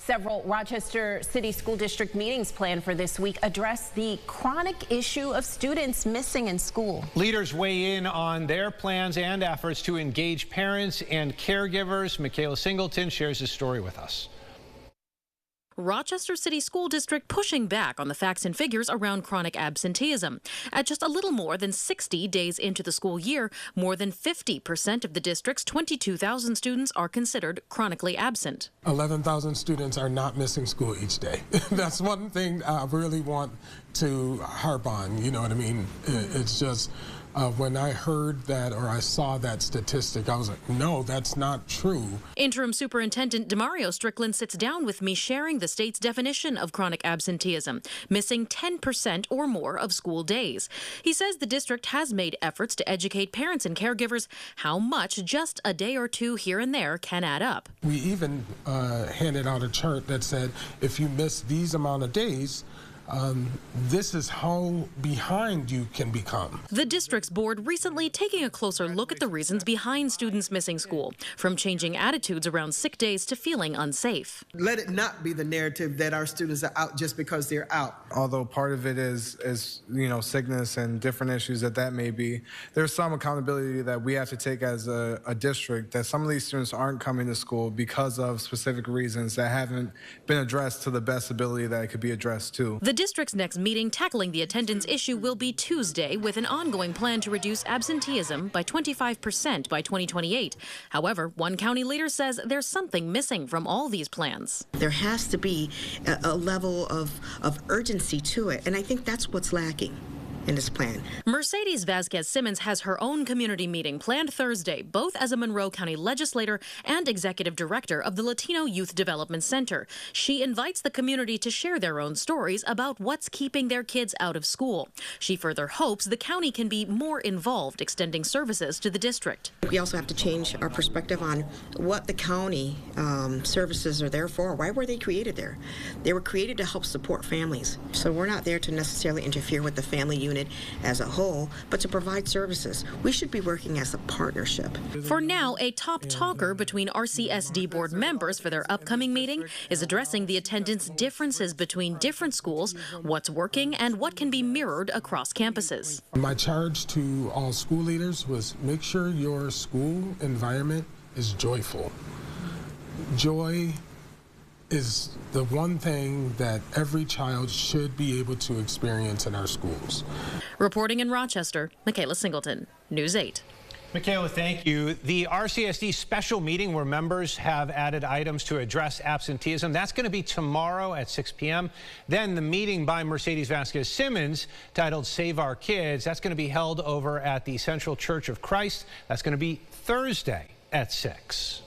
Several Rochester City School District meetings planned for this week address the chronic issue of students missing in school. Leaders weigh in on their plans and efforts to engage parents and caregivers. Michaela Singleton shares this story with us. Rochester City School District pushing back on the facts and figures around chronic absenteeism. At just a little more than 60 days into the school year, more than 50% of the district's 22,000 students are considered chronically absent. 11,000 students are not missing school each day. That's one thing I really want to harp on, you know what I mean? It's just when I heard that or I saw that statistic, I was like, no, that's not true. Interim Superintendent Demario Strickland sits down with me sharing the state's definition of chronic absenteeism, missing 10% or more of school days. He says the district has made efforts to educate parents and caregivers how much just a day or two here and there can add up. We even handed out a chart that said if you miss these amount of days, this is how behind you can become. The district's board recently taking a closer look at the reasons behind students missing school, from changing attitudes around sick days to feeling unsafe. Let it not be the narrative that our students are out just because they're out. Although part of it is sickness and different issues that may be, there's some accountability that we have to take as a district, that some of these students aren't coming to school because of specific reasons that haven't been addressed to the best ability that it could be addressed to. The district's next meeting tackling the attendance issue will be Tuesday, with an ongoing plan to reduce absenteeism by 25% by 2028. However, one county leader says there's something missing from all these plans. There has to be a level of urgency to it, and I think that's what's lacking in this plan. Mercedes Vasquez-Simmons has her own community meeting planned Thursday, both as a Monroe County Legislator and Executive Director of the Latino Youth Development Center. She invites the community to share their own stories about what's keeping their kids out of school. She further hopes the county can be more involved, extending services to the district. We also have to change our perspective on what the county services are there for. Why were they created there? They were created to help support families. So we're not there to necessarily interfere with the family unit as a whole, but to provide services. We should be working as a partnership. For now, a top talker between RCSD board members for their upcoming meeting is addressing the attendance differences between different schools, what's working, and what can be mirrored across campuses. My charge to all school leaders was make sure your school environment is joyful. Joy is the one thing that every child should be able to experience in our schools. Reporting in Rochester, Michaela Singleton, News 8. Michaela, thank you. The RCSD special meeting where members have added items to address absenteeism, that's going to be tomorrow at 6 p.m. Then the meeting by Mercedes Vasquez-Simmons titled Save Our Kids, that's going to be held over at the Central Church of Christ. That's going to be Thursday at 6.